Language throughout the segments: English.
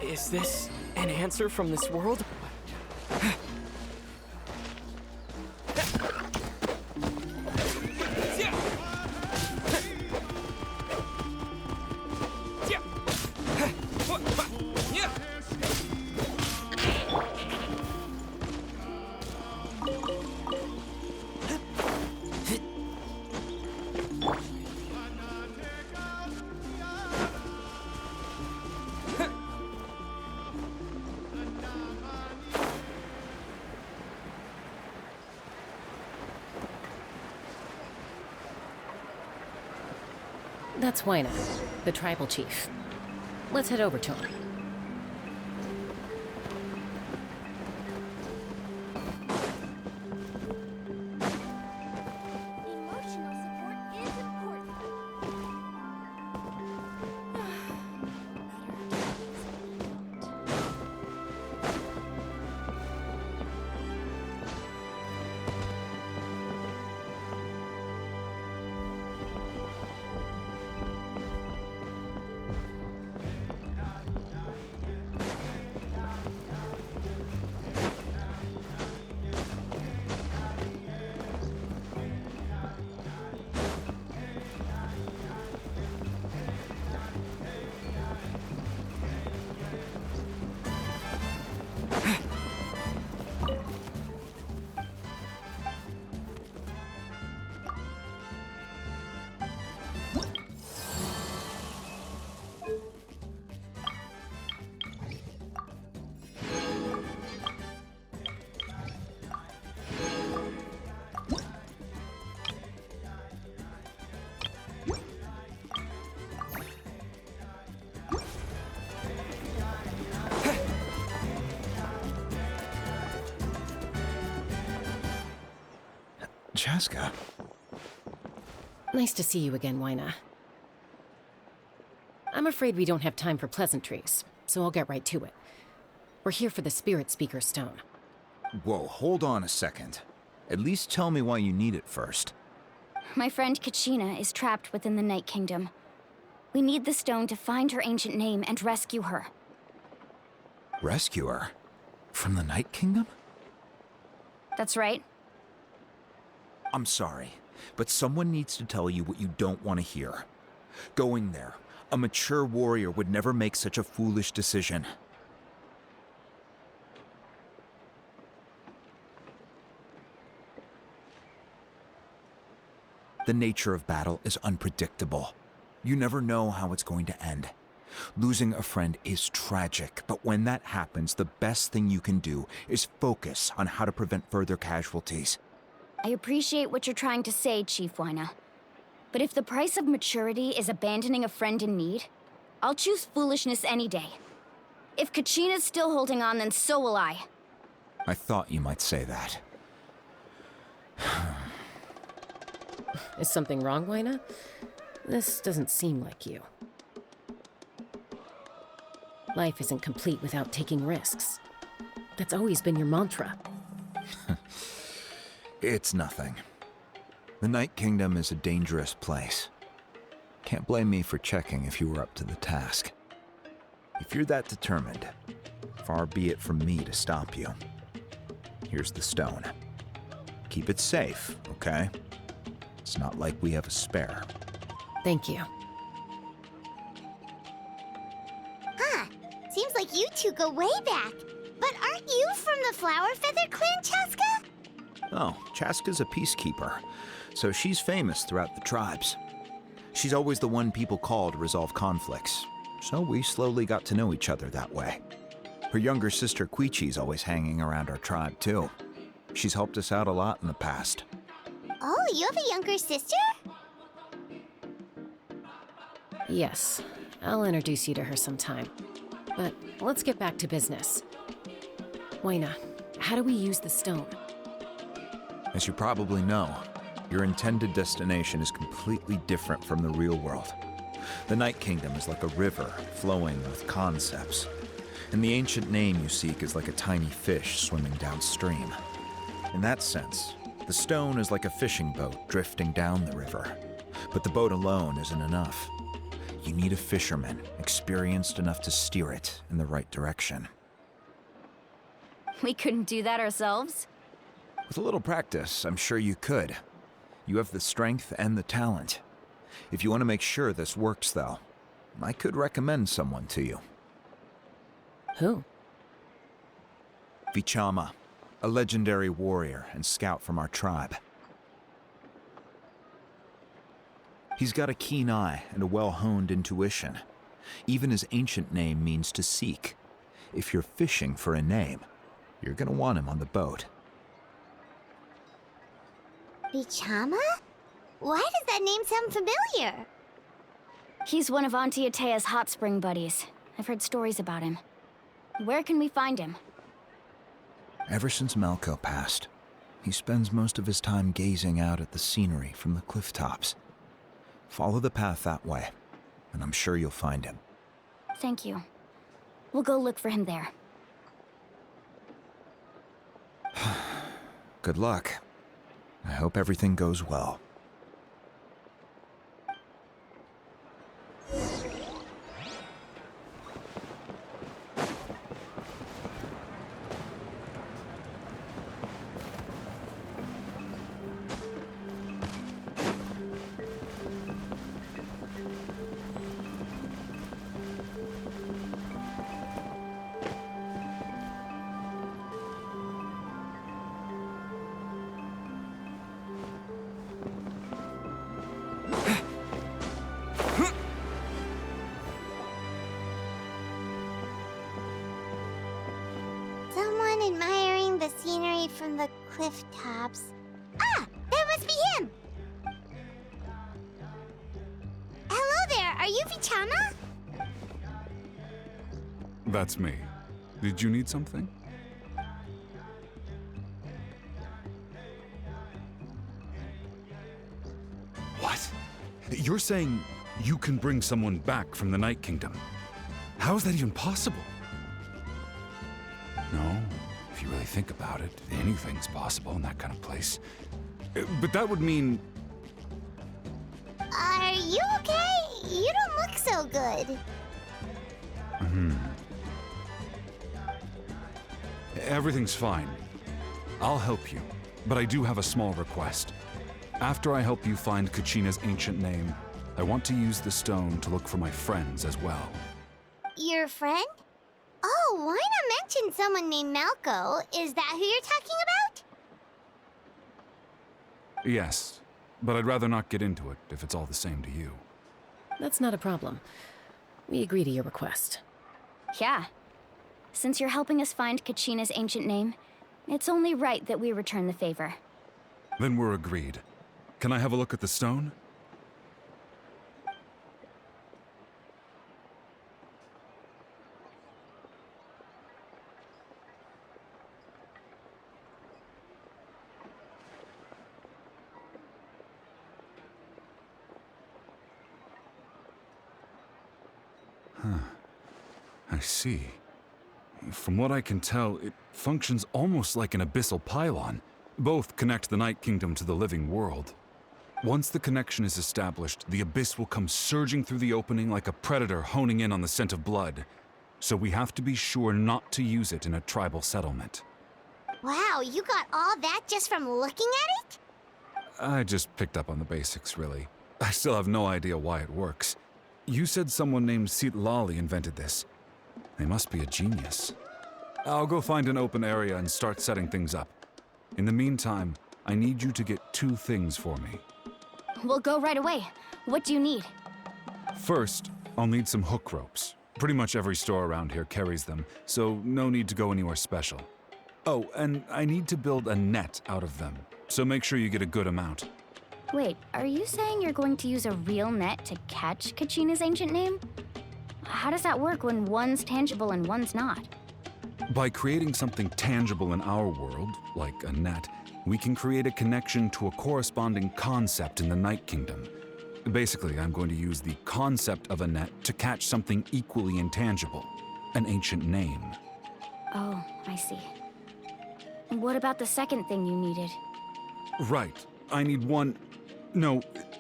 Is this an answer from this world? That's Huayna, the tribal chief. Let's head over to him. Emotional support is important. Chaska. Nice to see you again, Huayna. I'm afraid we don't have time for pleasantries, so I'll get right to it. We're here for the Spirit Speaker Stone. Whoa, hold on a second. At least tell me why you need it first. My friend Kachina is trapped within the Night Kingdom. We need the stone to find her ancient name and rescue her. Rescue her? From the Night Kingdom? That's right. I'm sorry, but someone needs to tell you what you don't want to hear. Going there, a mature warrior would never make such a foolish decision. The nature of battle is unpredictable. You never know how it's going to end. Losing a friend is tragic, but when that happens, the best thing you can do is focus on how to prevent further casualties. I appreciate what you're trying to say, Chief Huayna. But if the price of maturity is abandoning a friend in need, I'll choose foolishness any day. If Kachina's still holding on, then so will I. I thought you might say that. Is something wrong, Huayna? This doesn't seem like you. Life isn't complete without taking risks. That's always been your mantra. It's nothing. The Night Kingdom is a dangerous place. Can't blame me for checking if you were up to the task. If you're that determined, far be it from me to stop you. Here's the stone. Keep it safe, okay? It's not like we have a spare. Thank you. seems like you two go way back. But aren't you from the Flower Feather clan, Chaska? Oh, Chaska's a peacekeeper, so she's famous throughout the tribes. She's always the one people call to resolve conflicts, so we slowly got to know each other that way. Her younger sister Quichi's always hanging around our tribe, too. She's helped us out a lot in the past. Oh, you have a younger sister? Yes, I'll introduce you to her sometime. But let's get back to business. Huayna, how do we use the stone? As you probably know, your intended destination is completely different from the real world. The Night Kingdom is like a river flowing with concepts, and the ancient name you seek is like a tiny fish swimming downstream. In that sense, the stone is like a fishing boat drifting down the river, but the boat alone isn't enough. You need a fisherman experienced enough to steer it in the right direction. We couldn't do that ourselves? With a little practice, I'm sure you could. You have the strength and the talent. If you want to make sure this works, though, I could recommend someone to you. Who? Vichama, a legendary warrior and scout from our tribe. He's got a keen eye and a well-honed intuition. Even his ancient name means to seek. If you're fishing for a name, you're gonna want him on the boat. Vichama? Why does that name sound familiar? He's one of Auntie Atea's hot spring buddies. I've heard stories about him. Where can we find him? Ever since Malco passed, he spends most of his time gazing out at the scenery from the cliff tops. Follow the path that way, and I'm sure you'll find him. Thank you. We'll go look for him there. Good luck. I hope everything goes well. Someone admiring the scenery from the cliff tops. Ah! That must be him! Hello there, are you Vichama? That's me. Did you need something? What? You're saying you can bring someone back from the Night Kingdom? How is that even possible? No, if you really think about it, anything's possible in that kind of place. But that would mean... Are you okay? You don't look so good. Everything's fine. I'll help you, but I do have a small request. After I help you find Kachina's ancient name, I want to use the stone to look for my friends as well. Your friend? Oh, why not mention someone named Malco? Is that who you're talking about? Yes, but I'd rather not get into it if it's all the same to you. That's not a problem. We agree to your request. Yeah. Since you're helping us find Kachina's ancient name, it's only right that we return the favor. Then we're agreed. Can I have a look at the stone? I see. From what I can tell, it functions almost like an abyssal pylon. Both connect the Night Kingdom to the living world. Once the connection is established, the abyss will come surging through the opening like a predator honing in on the scent of blood. So we have to be sure not to use it in a tribal settlement. Wow, you got all that just from looking at it? I just picked up on the basics, really. I still have no idea why it works. You said someone named Sitlali invented this. They must be a genius. I'll go find an open area and start setting things up. In the meantime, I need you to get 2 things for me. We'll go right away. What do you need? First, I'll need some hook ropes. Pretty much every store around here carries them, so no need to go anywhere special. Oh, and I need to build a net out of them, so make sure you get a good amount. Wait, are you saying you're going to use a real net to catch Kachina's ancient name? How does that work when one's tangible and one's not? By creating something tangible in our world, like a net, we can create a connection to a corresponding concept in the Night Kingdom. Basically, I'm going to use the concept of a net to catch something equally intangible, an ancient name. Oh, I see. What about the second thing you needed? Right. I need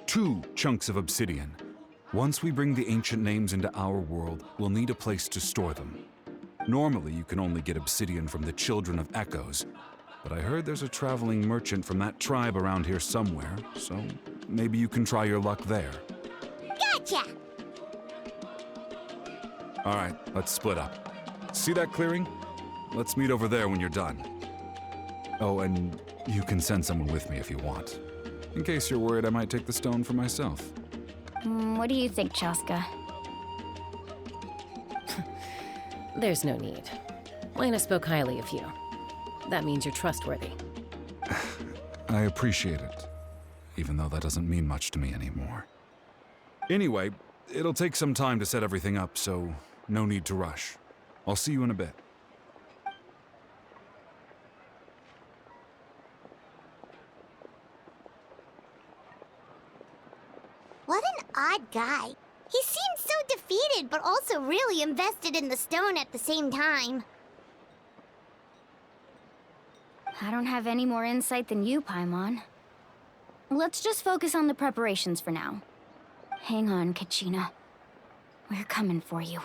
2 chunks of obsidian. Once we bring the ancient names into our world, we'll need a place to store them. Normally, you can only get obsidian from the Children of Echoes, but I heard there's a traveling merchant from that tribe around here somewhere, so maybe you can try your luck there. Gotcha! All right, let's split up. See that clearing? Let's meet over there when you're done. Oh, and you can send someone with me if you want. In case you're worried I might take the stone for myself. What do you think, Chaska? There's no need. Lena spoke highly of you. That means you're trustworthy. I appreciate it, even though that doesn't mean much to me anymore. Anyway, it'll take some time to set everything up, so no need to rush. I'll see you in a bit. What an odd guy. He seems so defeated, but also really invested in the stone at the same time. I don't have any more insight than you, Paimon. Let's just focus on the preparations for now. Hang on, Kachina. We're coming for you.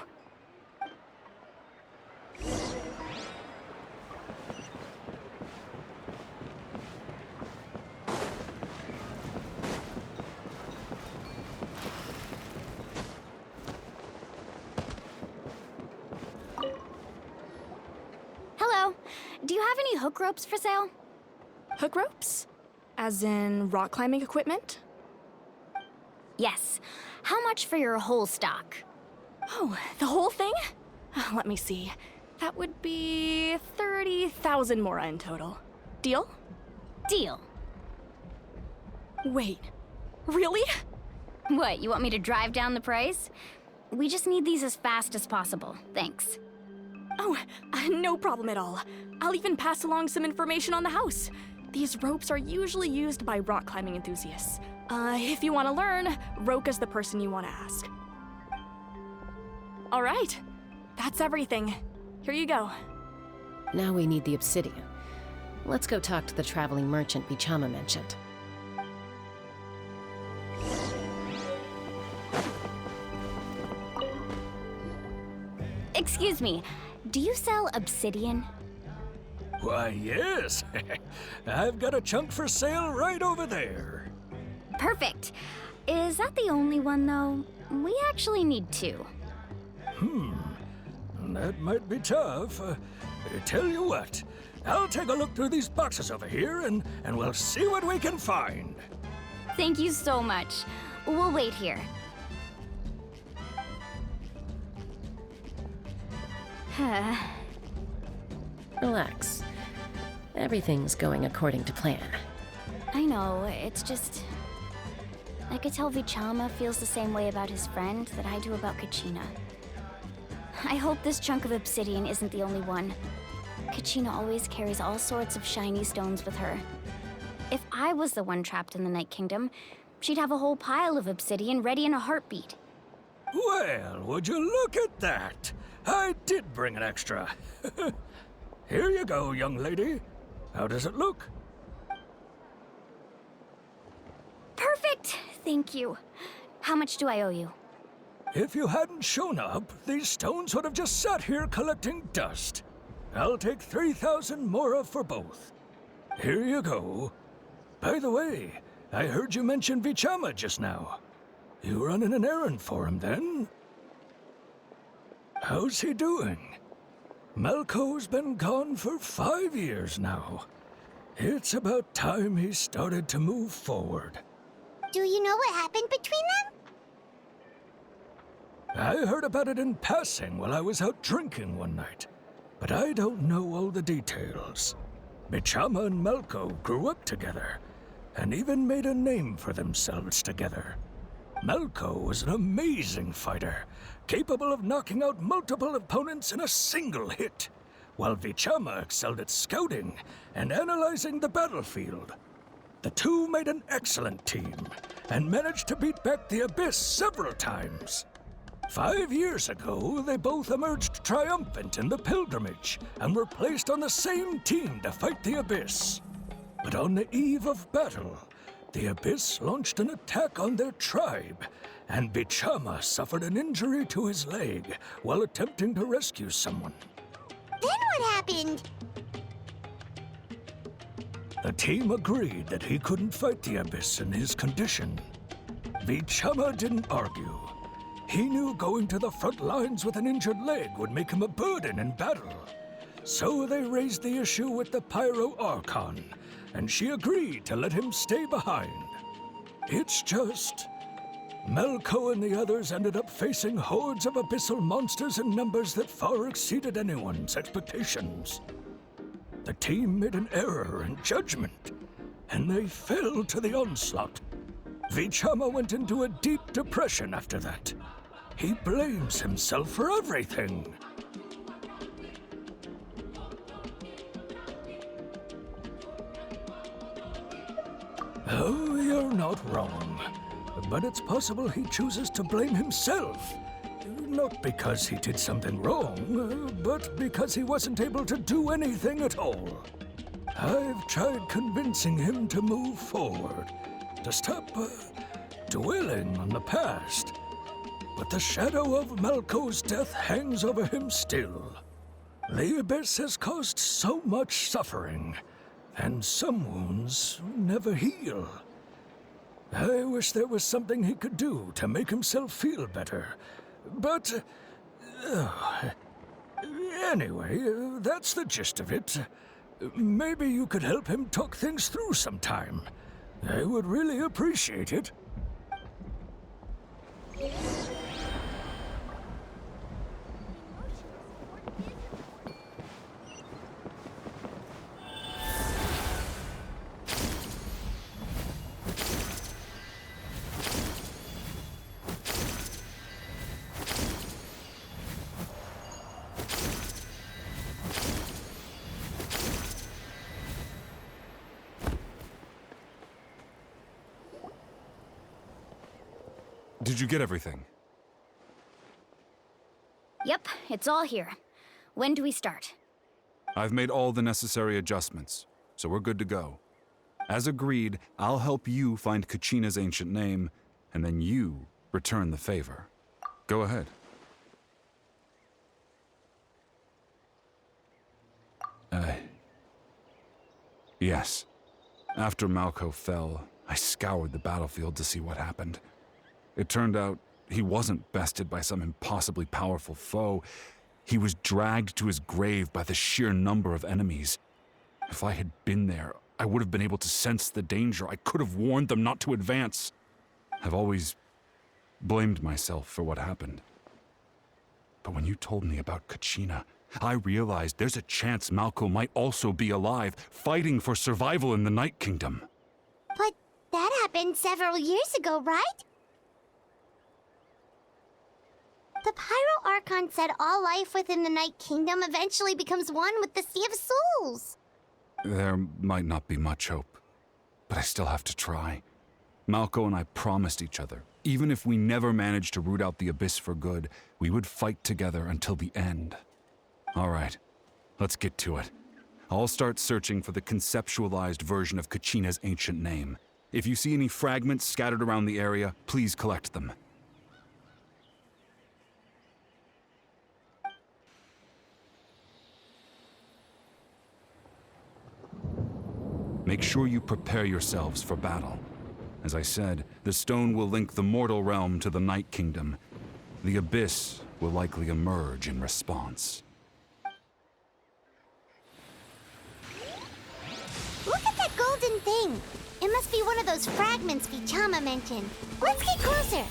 Hello. Do you have any hook ropes for sale? Hook ropes? As in rock climbing equipment? Yes. How much for your whole stock? Oh, the whole thing? Let me see. That would be 30,000 mora in total. Deal? Deal. Wait, really? What, you want me to drive down the price? We just need these as fast as possible. Thanks. Oh, no problem at all. I'll even pass along some information on the house. These ropes are usually used by rock climbing enthusiasts. If you want to learn, Roka's the person you want to ask. All right, that's everything. Here you go. Now we need the obsidian. Let's go talk to the traveling merchant Bichama mentioned. Excuse me, do you sell obsidian? Why, yes. I've got a chunk for sale right over there. Perfect. Is that the only one, though? We actually need 2. That might be tough. Tell you what, I'll take a look through these boxes over here and we'll see what we can find. Thank you so much. We'll wait here. Relax. Everything's going according to plan. I know, it's just... I could tell Vichama feels the same way about his friend that I do about Kachina. I hope this chunk of obsidian isn't the only one. Kachina always carries all sorts of shiny stones with her. If I was the one trapped in the Night Kingdom, she'd have a whole pile of obsidian ready in a heartbeat. Well, would you look at that? I did bring an extra. Here you go, young lady. How does it look? Perfect! Thank you. How much do I owe you? If you hadn't shown up, these stones would have just sat here collecting dust. I'll take 3,000 mora for both. Here you go. By the way, I heard you mention Vichama just now. You running an errand for him, then? How's he doing? Malco's been gone for 5 years now. It's about time he started to move forward. Do you know what happened between them? I heard about it in passing while I was out drinking one night, but I don't know all the details. Bichama and Malco grew up together, and even made a name for themselves together. Malco was an amazing fighter, capable of knocking out multiple opponents in a single hit, while Bichama excelled at scouting and analyzing the battlefield. The two made an excellent team, and managed to beat back the Abyss several times. 5 years ago, they both emerged triumphant in the pilgrimage, and were placed on the same team to fight the Abyss. But on the eve of battle, the Abyss launched an attack on their tribe, and Bichama suffered an injury to his leg while attempting to rescue someone. Then what happened? The team agreed that he couldn't fight the Abyss in his condition. Bichama didn't argue. He knew going to the front lines with an injured leg would make him a burden in battle. So they raised the issue with the Pyro Archon, and she agreed to let him stay behind. It's just, Malco and the others ended up facing hordes of abyssal monsters in numbers that far exceeded anyone's expectations. The team made an error in judgment, and they fell to the onslaught. Bichama went into a deep depression after that. He blames himself for everything. Oh, you're not wrong. But it's possible he chooses to blame himself. Not because he did something wrong, but because he wasn't able to do anything at all. I've tried convincing him to move forward, to stop dwelling on the past. But the shadow of Malco's death hangs over him still. The Abyss has caused so much suffering, and some wounds never heal. I wish there was something he could do to make himself feel better. But, anyway, that's the gist of it. Maybe you could help him talk things through sometime. I would really appreciate it. Did you get everything? Yep, it's all here. When do we start? I've made all the necessary adjustments, so we're good to go. As agreed, I'll help you find Kachina's ancient name, and then you return the favor. Go ahead. Yes. After Malco fell, I scoured the battlefield to see what happened. It turned out he wasn't bested by some impossibly powerful foe. He was dragged to his grave by the sheer number of enemies. If I had been there, I would have been able to sense the danger. I could have warned them not to advance. I've always blamed myself for what happened. But when you told me about Kachina, I realized there's a chance Malco might also be alive, fighting for survival in the Night Kingdom. But that happened several years ago, right? The Pyro Archon said all life within the Night Kingdom eventually becomes one with the Sea of Souls. There might not be much hope, but I still have to try. Malco and I promised each other, even if we never managed to root out the Abyss for good, we would fight together until the end. All right, let's get to it. I'll start searching for the conceptualized version of Kachina's ancient name. If you see any fragments scattered around the area, please collect them. Make sure you prepare yourselves for battle. As I said, the stone will link the mortal realm to the Night Kingdom. The Abyss will likely emerge in response. Look at that golden thing. It must be one of those fragments Vichama mentioned. Let's get closer.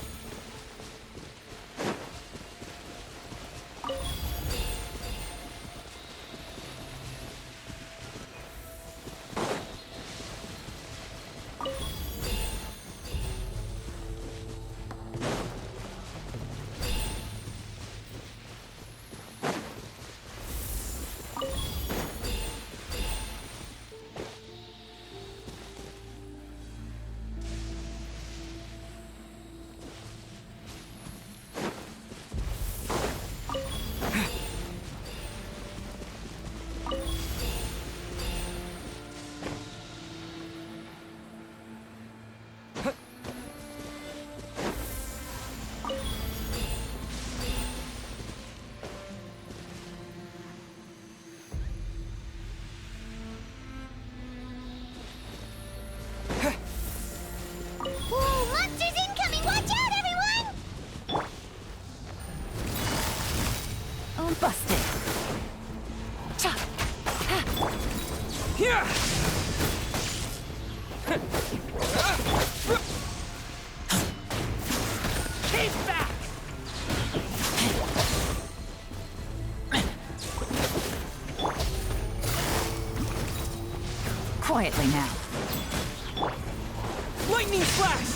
Whoa, monsters incoming! Watch out, everyone! Oh, busted. Yeah! Keep back! Quietly now. Lightning flash!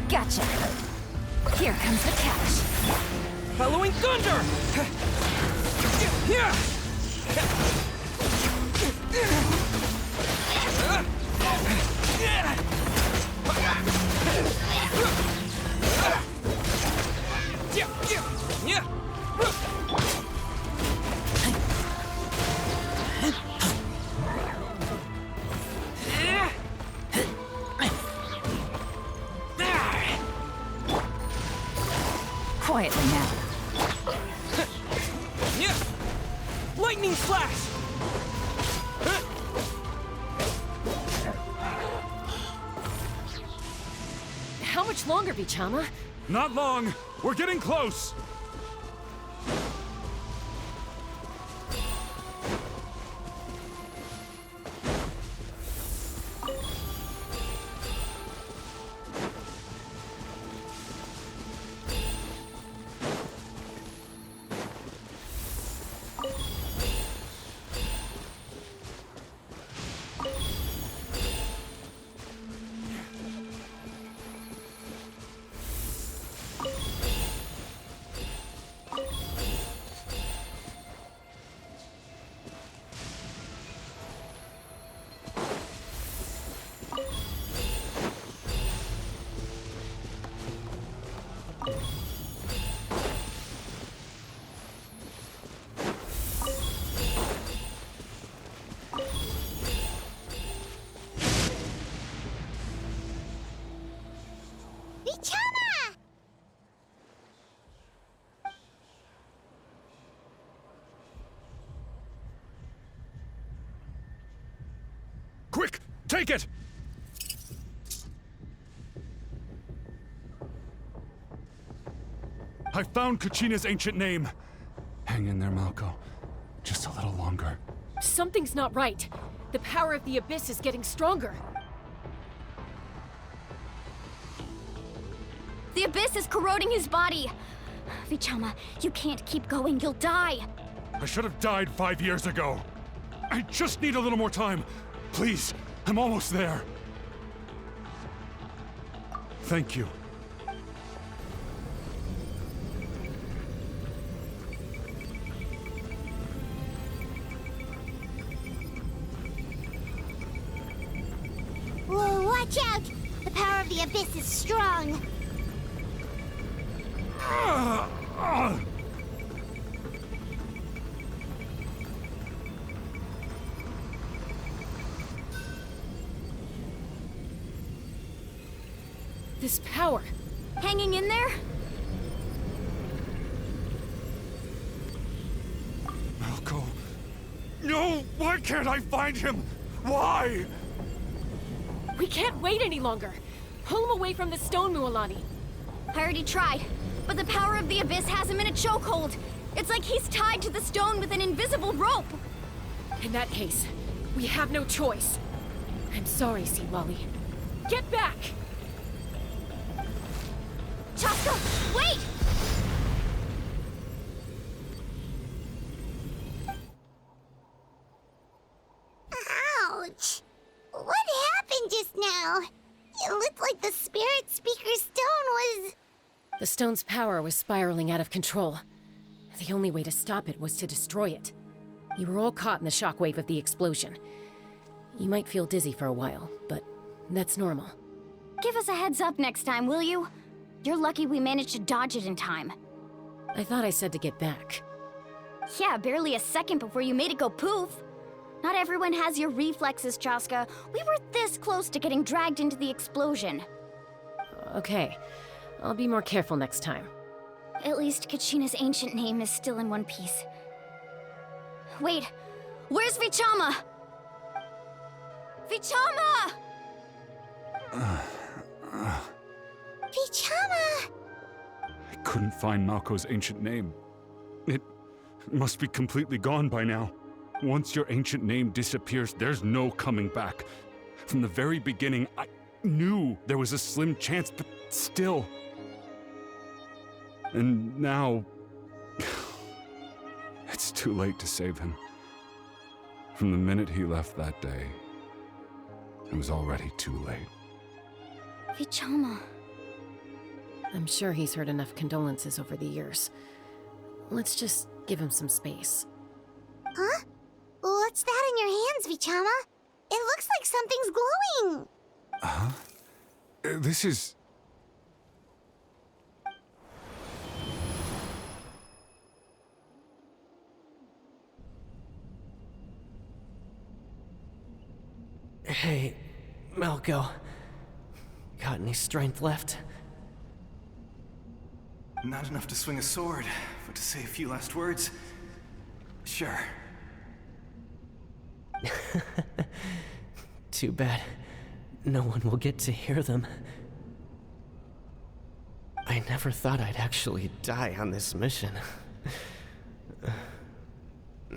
Gotcha. Here comes the catch. Following thunder! Yeah! Quietly now. Lightning flash! How much longer, Vichama? Not long! We're getting close! Vichama! Quick! Take it! I found Kachina's ancient name. Hang in there, Malco. Just a little longer. Something's not right. The power of the Abyss is getting stronger. The Abyss is corroding his body. Vichama, you can't keep going. You'll die. I should have died 5 years ago. I just need a little more time. Please, I'm almost there. Thank you. Whoa, watch out! The power of of the Abyss is strong. This power. Hanging in there? Malco. No! Why can't I find him? Why? We can't wait any longer. Pull him away from the stone, Mualani. I already tried, but the power of the Abyss has him in a chokehold. It's like he's tied to the stone with an invisible rope. In that case, we have no choice. I'm sorry, Seawally. Get back! Chaska, wait! Ouch! What happened just now? It looked like the Spirit Speaker's stone was... The stone's power was spiraling out of control. The only way to stop it was to destroy it. You were all caught in the shockwave of the explosion. You might feel dizzy for a while, but that's normal. Give us a heads up next time, will you? You're lucky we managed to dodge it in time. I thought I said to get back. Yeah, barely a second before you made it go poof. Not everyone has your reflexes, Chaska. We were this close to getting dragged into the explosion. Okay, I'll be more careful next time. At least Kachina's ancient name is still in one piece. Wait, where's Vichama? Vichama! Vichama! I couldn't find Malco's ancient name. It must be completely gone by now. Once your ancient name disappears, there's no coming back. From the very beginning, I knew there was a slim chance, but still. And now... it's too late to save him. From the minute he left that day, it was already too late. Vichama. I'm sure he's heard enough condolences over the years. Let's just give him some space. Huh? What's that in your hands, Vichama? It looks like something's glowing. Huh? This is... Hey, Malco. Got any strength left? Not enough to swing a sword, but to say a few last words? Sure. Too bad. No one will get to hear them. I never thought I'd actually die on this mission.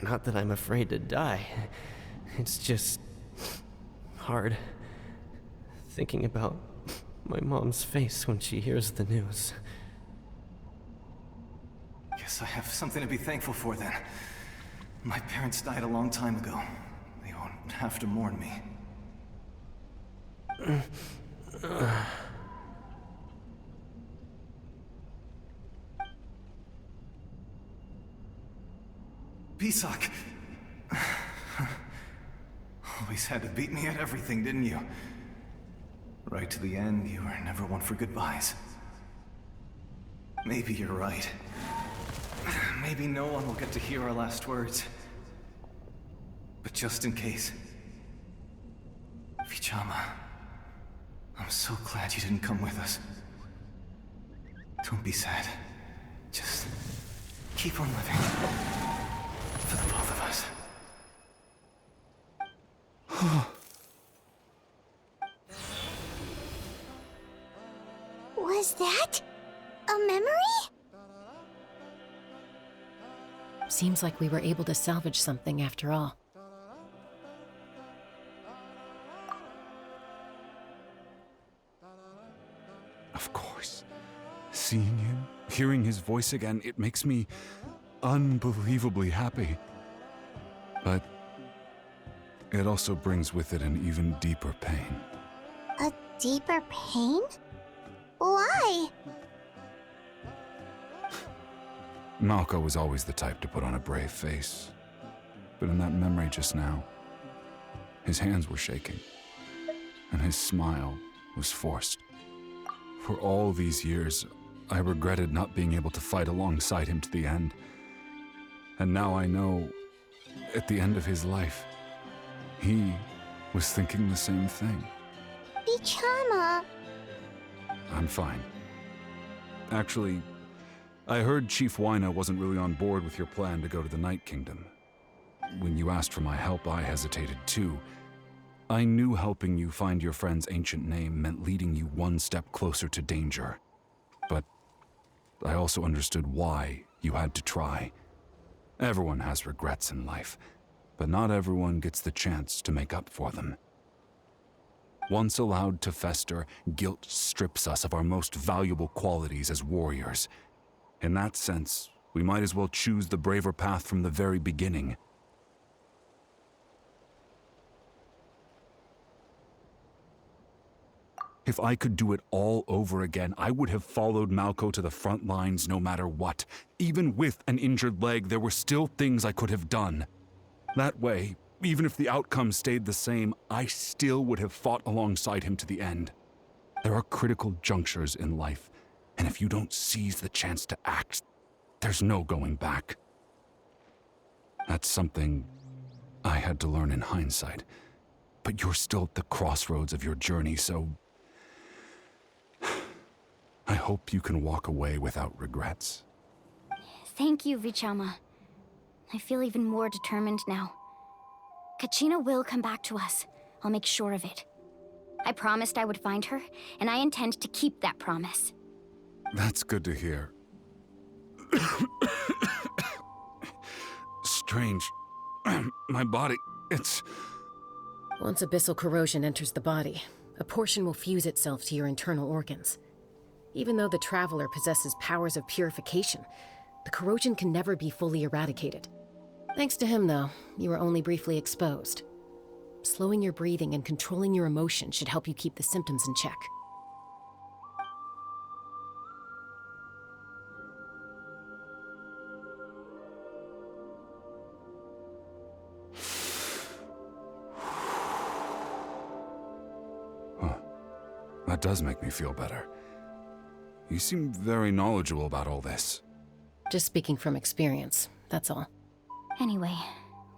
Not that I'm afraid to die. It's just... hard. Thinking about my mom's face when she hears the news. Guess I have something to be thankful for then. My parents died a long time ago. They won't have to mourn me. Pisak! Always had to beat me at everything, didn't you? Right to the end, you were never one for goodbyes. Maybe you're right. Maybe no one will get to hear our last words. But just in case... Vichama, I'm so glad you didn't come with us. Don't be sad. Just keep on living. For the both of us. Was that a memory? Seems like we were able to salvage something after all. Of course. Seeing him, hearing his voice again, it makes me unbelievably happy. But it also brings with it an even deeper pain. A deeper pain? Why? Malco was always the type to put on a brave face. But in that memory just now, his hands were shaking, and his smile was forced. For all these years, I regretted not being able to fight alongside him to the end. And now I know, at the end of his life, he was thinking the same thing. Bichama. I'm fine. Actually, I heard Chief Wyna wasn't really on board with your plan to go to the Night Kingdom. When you asked for my help, I hesitated too. I knew helping you find your friend's ancient name meant leading you one step closer to danger. But I also understood why you had to try. Everyone has regrets in life, but not everyone gets the chance to make up for them. Once allowed to fester, guilt strips us of our most valuable qualities as warriors. In that sense, we might as well choose the braver path from the very beginning. If I could do it all over again, I would have followed Malco to the front lines no matter what. Even with an injured leg, there were still things I could have done. That way, even if the outcome stayed the same, I still would have fought alongside him to the end. There are critical junctures in life, and if you don't seize the chance to act, there's no going back. That's something I had to learn in hindsight. But you're still at the crossroads of your journey, so I hope you can walk away without regrets. Thank you, Vichama. I feel even more determined now. Kachina will come back to us. I'll make sure of it. I promised I would find her, and I intend to keep that promise. That's good to hear. Strange. My body, it's... Once abyssal corrosion enters the body, a portion will fuse itself to your internal organs. Even though the Traveler possesses powers of purification, the corrosion can never be fully eradicated. Thanks to him, though, you were only briefly exposed. Slowing your breathing and controlling your emotions should help you keep the symptoms in check. Huh. That does make me feel better. You seem very knowledgeable about all this. Just speaking from experience, that's all. Anyway,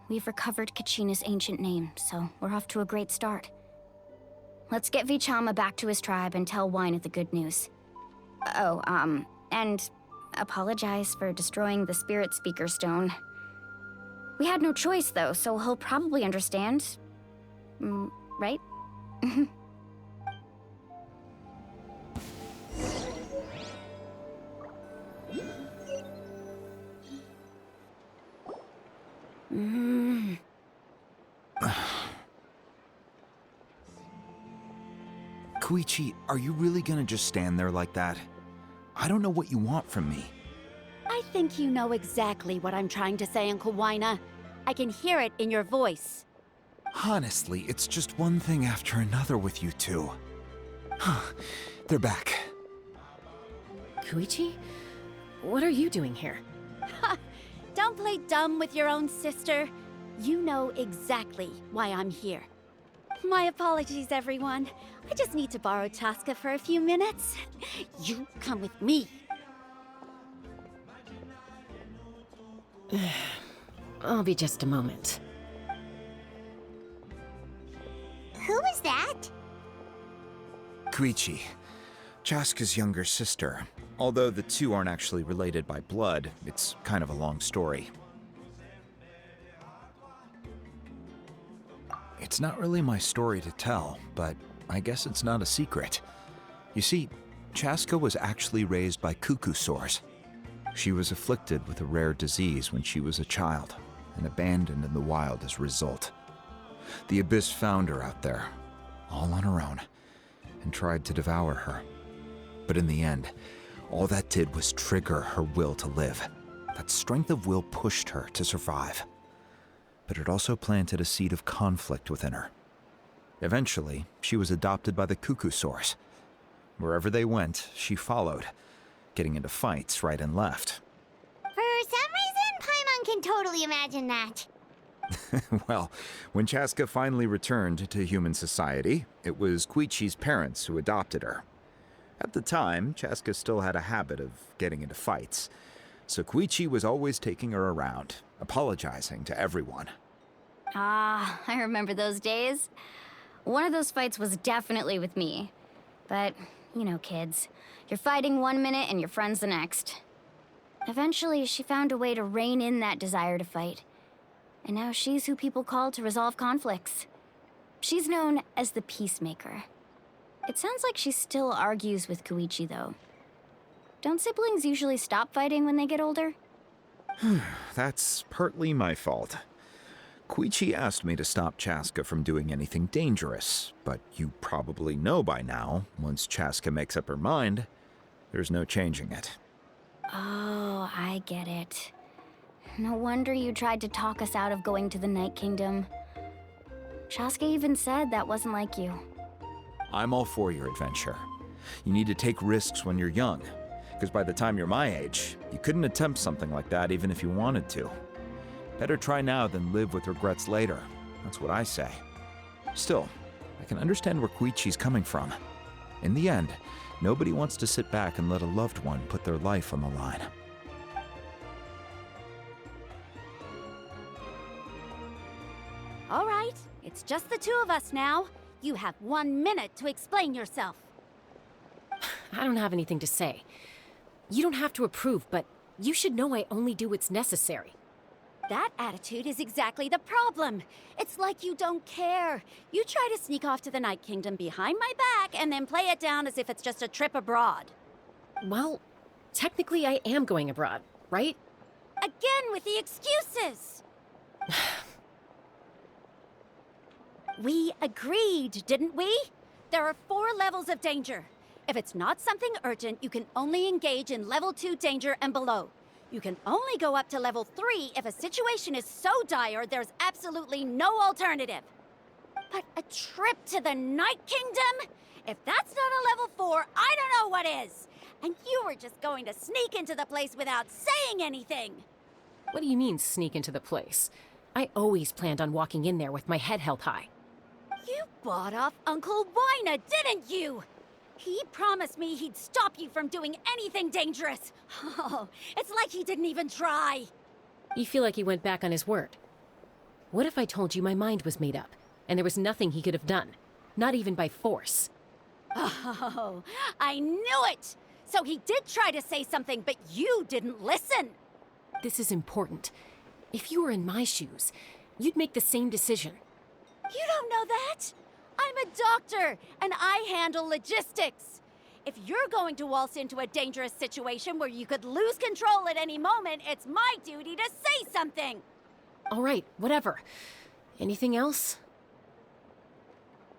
we've recovered Kachina's ancient name, so we're off to a great start. Let's get Vichama back to his tribe and tell Wyna the good news. Oh, and apologize for destroying the Spirit Speaker Stone. We had no choice, though, so he'll probably understand. Right? Koichi, are you really gonna just stand there like that? I don't know what you want from me. I think you know exactly what I'm trying to say, Uncle Wyna. I can hear it in your voice. Honestly, it's just one thing after another with you two. They're back. Koichi? What are you doing here? Don't play dumb with your own sister. You know exactly why I'm here. My apologies, everyone. I just need to borrow Chaska for a few minutes. You come with me. I'll be just a moment. Who is that? Koichi, Chaska's younger sister. Although the two aren't actually related by blood, it's kind of a long story. It's not really my story to tell, but I guess it's not a secret. You see, Chaska was actually raised by cuckoo sores. She was afflicted with a rare disease when she was a child, and abandoned in the wild as a result. The Abyss found her out there, all on her own, and tried to devour her. But in the end, all that did was trigger her will to live. That strength of will pushed her to survive. But it also planted a seed of conflict within her. Eventually, she was adopted by the cuckoo source. Wherever they went, she followed, getting into fights right and left. For some reason, Paimon can totally imagine that. Well, when Chaska finally returned to human society, it was Koichi's parents who adopted her. At the time, Chaska still had a habit of getting into fights, so Koichi was always taking her around, apologizing to everyone. Ah, I remember those days. One of those fights was definitely with me. But, you know, kids. You're fighting one minute and your friend's the next. Eventually, she found a way to rein in that desire to fight. And now she's who people call to resolve conflicts. She's known as the Peacemaker. It sounds like she still argues with Koichi, though. Don't siblings usually stop fighting when they get older? That's partly my fault. Koichi asked me to stop Chaska from doing anything dangerous, but you probably know by now, once Chaska makes up her mind, there's no changing it. Oh, I get it. No wonder you tried to talk us out of going to the Night Kingdom. Chaska even said that wasn't like you. I'm all for your adventure. You need to take risks when you're young, because by the time you're my age, you couldn't attempt something like that even if you wanted to. Better try now than live with regrets later. That's what I say. Still, I can understand where Koichi's coming from. In the end, nobody wants to sit back and let a loved one put their life on the line. All right, it's just the two of us now. You have 1 minute to explain yourself. I don't have anything to say. You don't have to approve, but you should know I only do what's necessary. That attitude is exactly the problem. It's like you don't care. You try to sneak off to the Night Kingdom behind my back and then play it down as if it's just a trip abroad. Well, technically I am going abroad, right? Again with the excuses! We agreed, didn't we? There are 4 levels of danger. If it's not something urgent, you can only engage in level 2 danger and below. You can only go up to level 3 if a situation is so dire there's absolutely no alternative. But a trip to the Night Kingdom? If that's not a level 4, I don't know what is. And you were just going to sneak into the place without saying anything. What do you mean, sneak into the place? I always planned on walking in there with my head held high. You bought off Uncle Wina, didn't you? He promised me he'd stop you from doing anything dangerous. Oh, it's like he didn't even try. You feel like he went back on his word. What if I told you my mind was made up, and there was nothing he could have done? Not even by force. Oh, I knew it! So he did try to say something, but you didn't listen. This is important. If you were in my shoes, you'd make the same decision. You don't know that? I'm a doctor, and I handle logistics. If you're going to waltz into a dangerous situation where you could lose control at any moment, it's my duty to say something. All right, whatever. Anything else?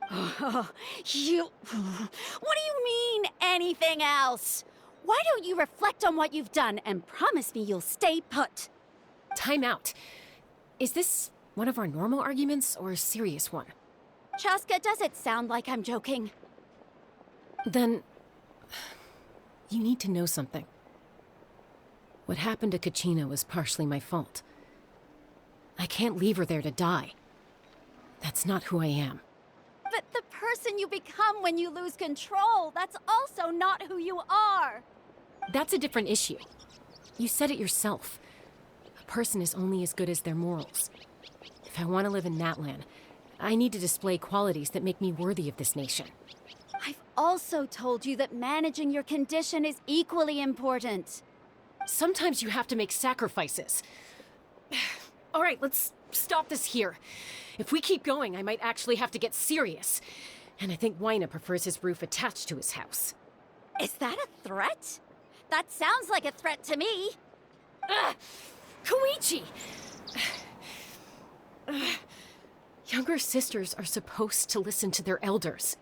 What do you mean, anything else? Why don't you reflect on what you've done and promise me you'll stay put? Time out. Is this one of our normal arguments or a serious one? Chaska, does it sound like I'm joking? Then, you need to know something. What happened to Kachina was partially my fault. I can't leave her there to die. That's not who I am. But the person you become when you lose control, that's also not who you are. That's a different issue. You said it yourself. A person is only as good as their morals. If I want to live in Natlan, I need to display qualities that make me worthy of this nation. I've also told you that managing your condition is equally important. Sometimes you have to make sacrifices. All right, let's stop this here. If we keep going, I might actually have to get serious. And I think Wina prefers his roof attached to his house. Is that a threat? That sounds like a threat to me. Koichi! Younger sisters are supposed to listen to their elders.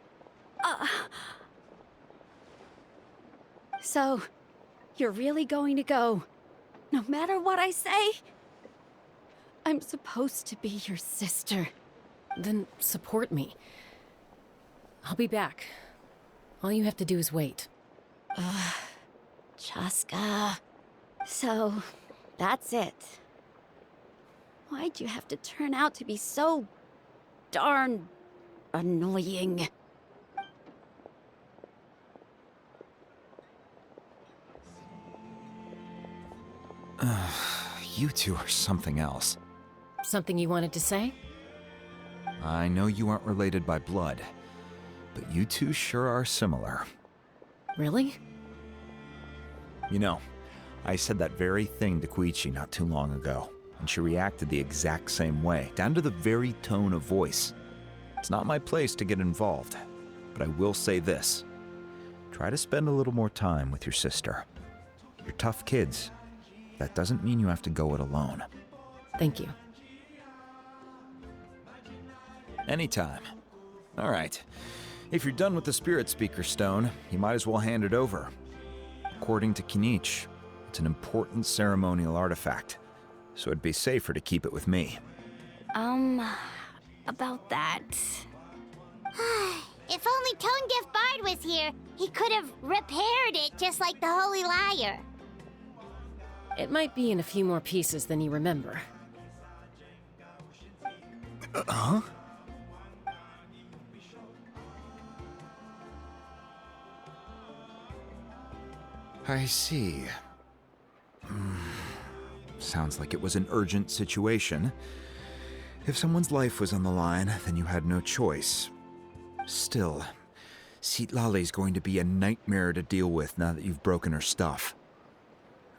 So, you're really going to go, no matter what I say? I'm supposed to be your sister. Then support me. I'll be back. All you have to do is wait. Chaska. So, that's it. Why'd you have to turn out to be so darn annoying? You two are something else. Something you wanted to say? I know you aren't related by blood, but you two sure are similar. Really? You know, I said that very thing to Koichi not too long ago, and she reacted the exact same way, down to the very tone of voice. It's not my place to get involved, but I will say this. Try to spend a little more time with your sister. You're tough kids. That doesn't mean you have to go it alone. Thank you. Anytime. All right. If you're done with the Spirit Speaker Stone, you might as well hand it over. According to Kinich, it's an important ceremonial artifact, so it'd be safer to keep it with me. About that. If only Tone Deaf Bard was here, he could have repaired it just like the Holy Liar. It might be in a few more pieces than you remember. Huh? I see. Sounds like it was an urgent situation. If someone's life was on the line, then you had no choice. Still, Citlali's going to be a nightmare to deal with now that you've broken her stuff.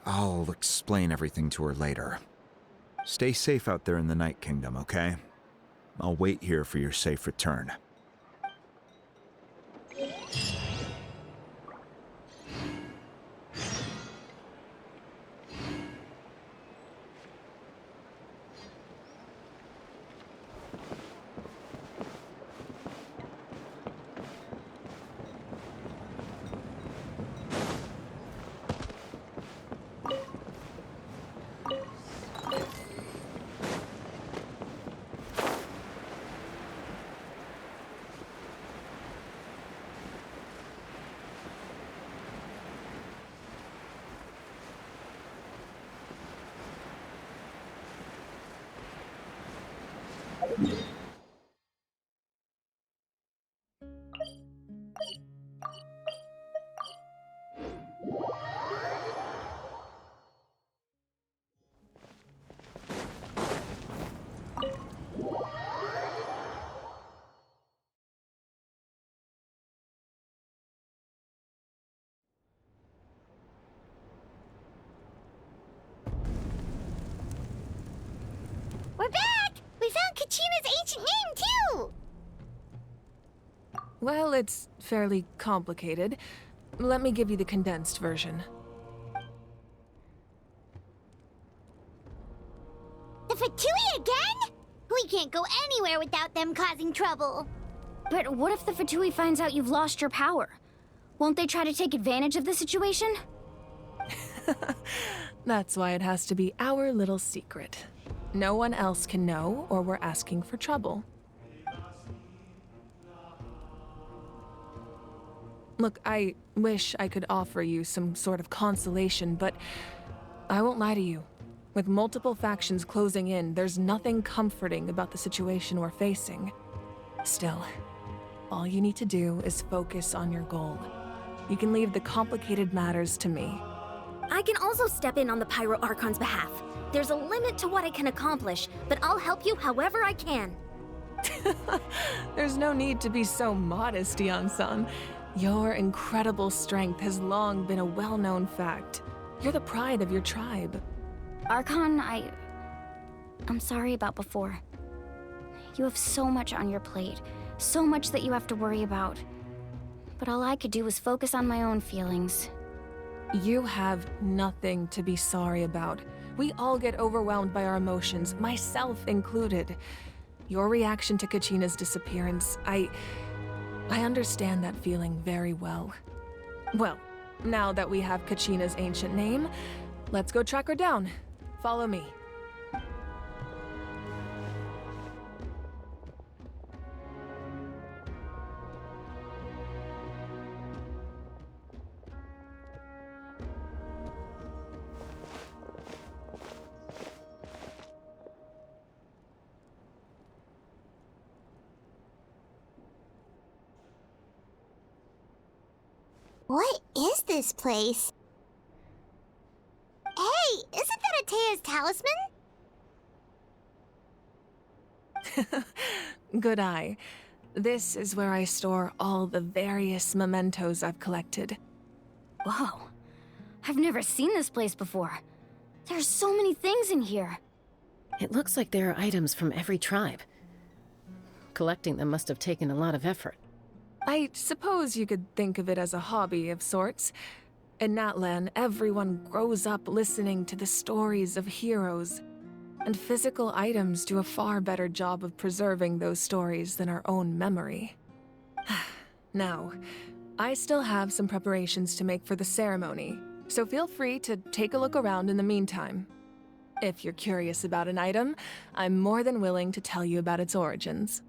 I'll explain everything to her later. Stay safe out there in the Night Kingdom, okay? I'll wait here for your safe return. We're back! We found Kachina's ancient name, too! Well, it's fairly complicated. Let me give you the condensed version. The Fatui again? We can't go anywhere without them causing trouble. But what if the Fatui finds out you've lost your power? Won't they try to take advantage of the situation? That's why it has to be our little secret. No one else can know, or we're asking for trouble. Look, I wish I could offer you some sort of consolation, but I won't lie to you. With multiple factions closing in, there's nothing comforting about the situation we're facing. Still, all you need to do is focus on your goal. You can leave the complicated matters to me. I can also step in on the Pyro Archon's behalf. There's a limit to what I can accomplish, but I'll help you however I can. There's no need to be so modest, Yang-san. Your incredible strength has long been a well-known fact. You're the pride of your tribe. Archon, I'm sorry about before. You have so much on your plate, so much that you have to worry about. But all I could do was focus on my own feelings. You have nothing to be sorry about. We all get overwhelmed by our emotions, myself included. Your reaction to Kachina's disappearance, I understand that feeling very well. Well, now that we have Kachina's ancient name, let's go track her down. Follow me. What is this place? Hey, isn't that a Altea's talisman? Good eye. This is where I store all the various mementos I've collected. Whoa. I've never seen this place before. There's so many things in here. It looks like there are items from every tribe. Collecting them must have taken a lot of effort. I suppose you could think of it as a hobby of sorts. In Natlan, everyone grows up listening to the stories of heroes, and physical items do a far better job of preserving those stories than our own memory. Now, I still have some preparations to make for the ceremony, so feel free to take a look around in the meantime. If you're curious about an item, I'm more than willing to tell you about its origins.